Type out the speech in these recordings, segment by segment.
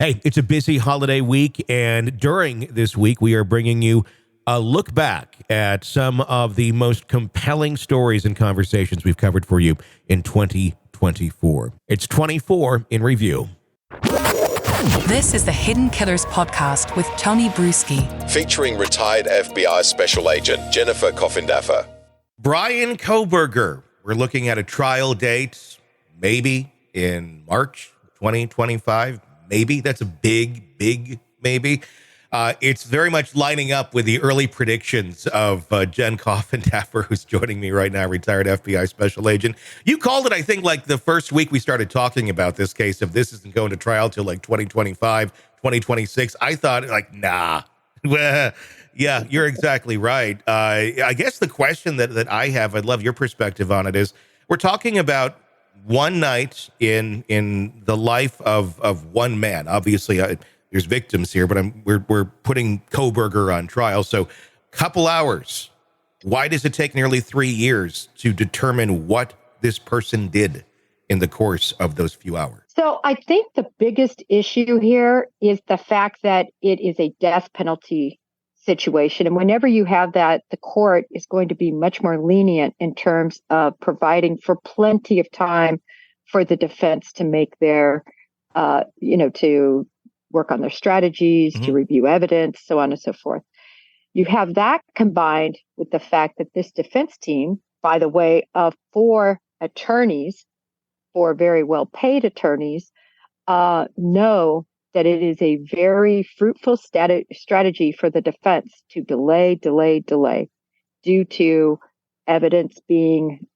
Hey, it's a busy holiday week, and during this week, we are bringing you a look back at some of the most compelling stories and conversations we've covered for you in 2024. It's 24 in review. This is the Hidden Killers podcast with Tony Brueski, featuring retired FBI Special Agent Jennifer Coffindaffer. Bryan Kohberger. We're looking at a trial date, maybe in March 2025. Maybe. That's a big maybe. It's very much lining up with the early predictions of Jen Coffindaffer, who's joining me right now, retired FBI Special Agent. You called it, I think, like the first week we started talking about this case, if this isn't going to trial till like 2025, 2026. I thought, like, nah. Well, yeah, you're exactly right. I guess the question that I have, I'd love your perspective on it, is we're talking about one night in the life of one man. Obviously, there's victims here, but we're putting Kohberger on trial. So, couple hours. Why does it take nearly 3 years to determine what this person did in the course of those few hours? So, I think the biggest issue here is the fact that it is a death penalty situation. And whenever you have that, the court is going to be much more lenient in terms of providing for plenty of time for the defense to make their, to work on their strategies, to review evidence, so on and so forth. You have that combined with the fact that this defense team, by the way, of 4 attorneys, 4 very well-paid attorneys, know that it is a very fruitful strategy for the defense to delay due to evidence being,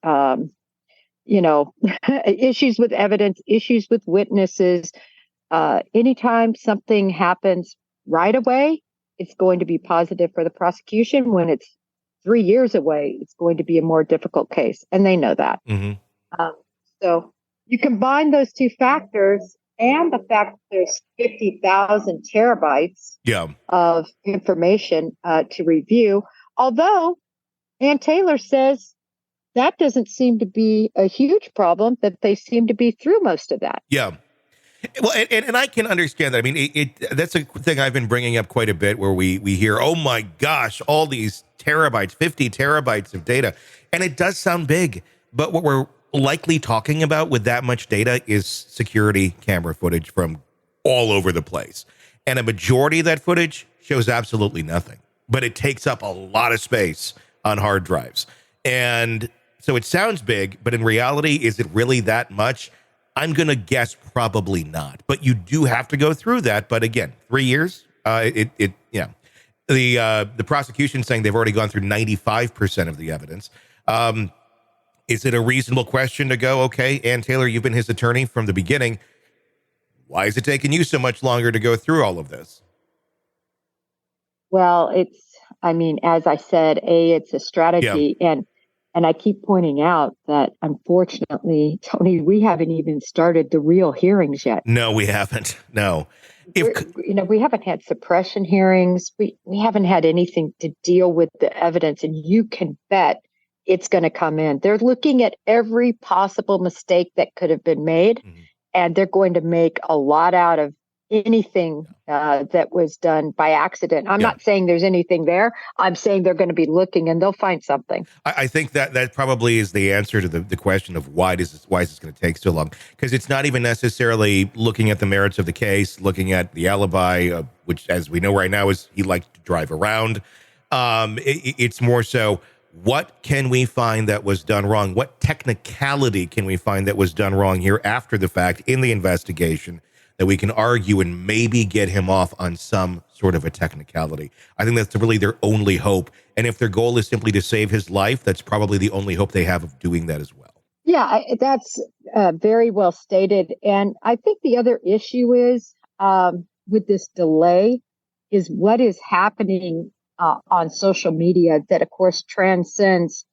issues with evidence, issues with witnesses. Anytime something happens right away, it's going to be positive for the prosecution. When it's 3 years away, it's going to be a more difficult case. And they know that. So you combine those two factors and the fact that there's 50,000 terabytes of information to review. Although Ann Taylor says that doesn't seem to be a huge problem, that they seem to be through most of that. Yeah. Well, and I can understand that. I mean, that's a thing I've been bringing up quite a bit, where we hear, oh my gosh, all these terabytes, 50 terabytes of data. And it does sound big, but what we're likely talking about with that much data is security camera footage from all over the place. And a majority of that footage shows absolutely nothing, but it takes up a lot of space on hard drives. And so it sounds big, but in reality, is it really that much? I'm going to guess probably not, but you do have to go through that. But again, 3 years, the prosecution saying they've already gone through 95% of the evidence. Is it a reasonable question to go, okay, Ann Taylor, you've been his attorney from the beginning. Why is it taking you so much longer to go through all of this? Well, as I said, it's a strategy. Yeah. And I keep pointing out that, unfortunately, Tony, we haven't even started the real hearings yet. No, we haven't. No. We haven't had suppression hearings. We haven't had anything to deal with the evidence. And you can bet it's going to come in. They're looking at every possible mistake that could have been made, and they're going to make a lot out of anything that was done by accident. I'm not saying there's anything there. I'm saying they're going to be looking and they'll find something. I think that probably is the answer to the question of why is this going to take so long? Because it's not even necessarily looking at the merits of the case, looking at the alibi, which, as we know right now, is he liked to drive around. It's more so, what can we find that was done wrong? What technicality can we find that was done wrong here after the fact in the investigation that we can argue and maybe get him off on some sort of a technicality? I think that's really their only hope. And if their goal is simply to save his life, that's probably the only hope they have of doing that as well. Yeah, that's very well stated. And I think the other issue is with this delay is what is happening on social media that, of course, transcends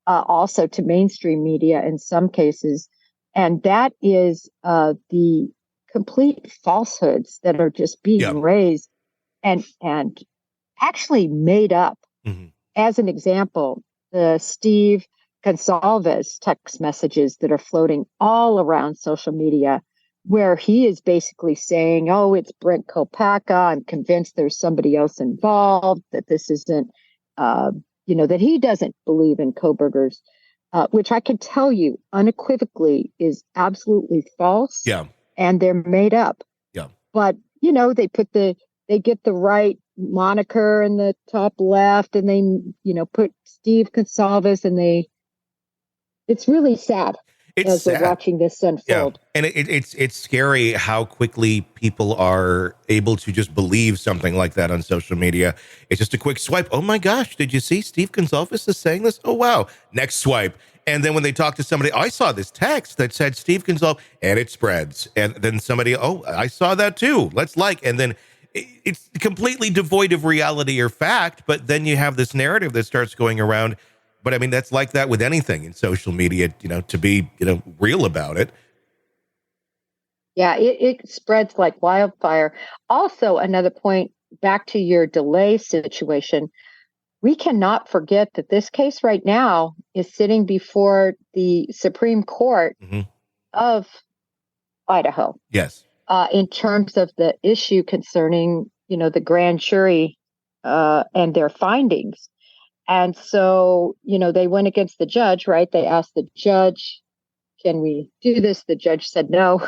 also to mainstream media in some cases. And that is the complete falsehoods that are just being raised and actually made up. As an example, the Steve Gonsalves text messages that are floating all around social media where he is basically saying, oh, it's Brent Kopaka. I'm convinced there's somebody else involved, that this isn't, that he doesn't believe in Kohberger's, which I can tell you unequivocally is absolutely false. Yeah. And they're made up. Yeah. But, they get the right moniker in the top left, and they, put Steve Gonsalves, and it's really sad. As sad. We're watching this unfold. Yeah. And it's scary how quickly people are able to just believe something like that on social media. It's just a quick swipe. Oh my gosh, did you see Steve Gonsalves is saying this? Oh wow. Next swipe. And then when they talk to somebody, I saw this text that said Steve Gonsalves, and it spreads. And then somebody, oh, I saw that too. Let's and then it's completely devoid of reality or fact. But then you have this narrative that starts going around. But I mean, that's like that with anything in social media, to be, real about it. Yeah, it spreads like wildfire. Also, another point, back to your delay situation, we cannot forget that this case right now is sitting before the Supreme Court of Idaho. Yes. In terms of the issue concerning, the grand jury and their findings. And so, they went against the judge, right? They asked the judge, can we do this? The judge said no.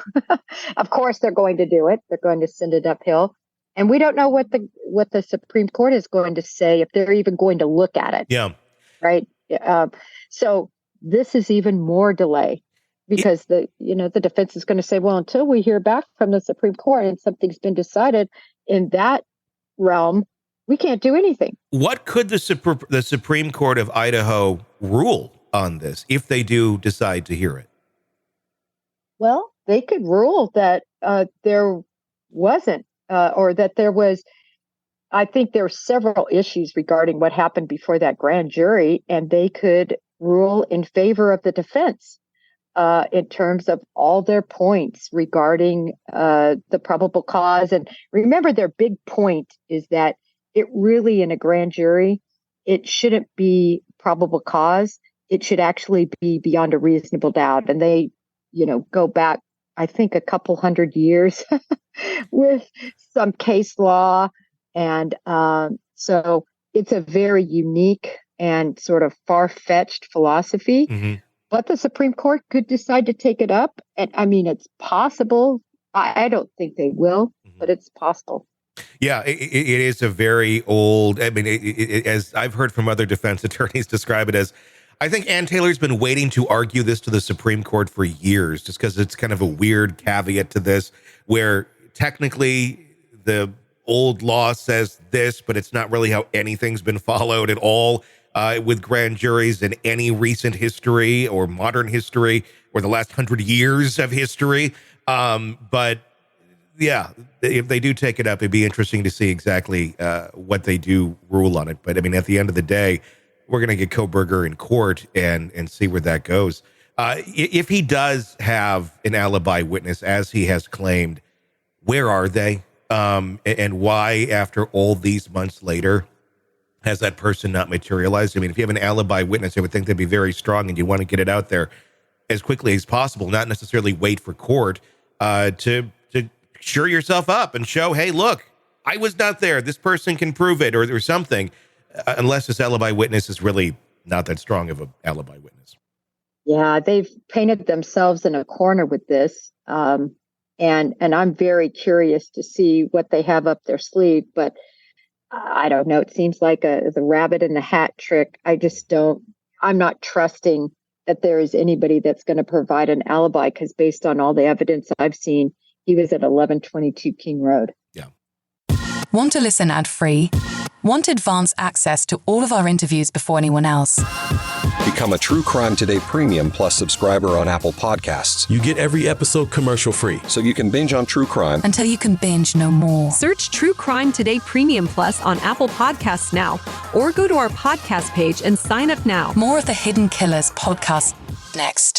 Of course, they're going to do it. They're going to send it uphill. And we don't know what the Supreme Court is going to say, if they're even going to look at it. Yeah. Right. So this is even more delay, because the defense is going to say, well, until we hear back from the Supreme Court and something's been decided in that realm, we can't do anything. What could the Supreme Court of Idaho rule on this if they do decide to hear it? Well, they could rule that there wasn't, or that there was. I think there are several issues regarding what happened before that grand jury, and they could rule in favor of the defense in terms of all their points regarding the probable cause. And remember, their big point is that it really, in a grand jury, it shouldn't be probable cause. It should actually be beyond a reasonable doubt. And they, go back, I think, a couple hundred years with some case law. And so it's a very unique and sort of far-fetched philosophy. Mm-hmm. But the Supreme Court could decide to take it up. And I mean, it's possible. I don't think they will, but it's possible. Yeah, it is a very old, I mean, as I've heard from other defense attorneys describe it as, I think Ann Taylor's been waiting to argue this to the Supreme Court for years, just because it's kind of a weird caveat to this, where technically the old law says this, but it's not really how anything's been followed at all with grand juries in any recent history or modern history or the last 100 years of history. But yeah, if they do take it up, it'd be interesting to see exactly what they do rule on it. But I mean, at the end of the day, we're going to get Kohberger in court and see where that goes. If he does have an alibi witness, as he has claimed, where are they? And why, after all these months later, has that person not materialized? I mean, if you have an alibi witness, I would think they'd be very strong, and you want to get it out there as quickly as possible, not necessarily wait for court to sure yourself up and show, hey, look, I was not there. This person can prove it or something, unless this alibi witness is really not that strong of an alibi witness. Yeah, they've painted themselves in a corner with this. And I'm very curious to see what they have up their sleeve. But I don't know. It seems like the rabbit in the hat trick. I'm not trusting that there is anybody that's going to provide an alibi, because based on all the evidence I've seen, he was at 1122 King Road. Yeah. Want to listen ad-free? Want advance access to all of our interviews before anyone else? Become a True Crime Today Premium Plus subscriber on Apple Podcasts. You get every episode commercial-free, so you can binge on true crime until you can binge no more. Search True Crime Today Premium Plus on Apple Podcasts now, or go to our podcast page and sign up now. More of the Hidden Killers podcast next.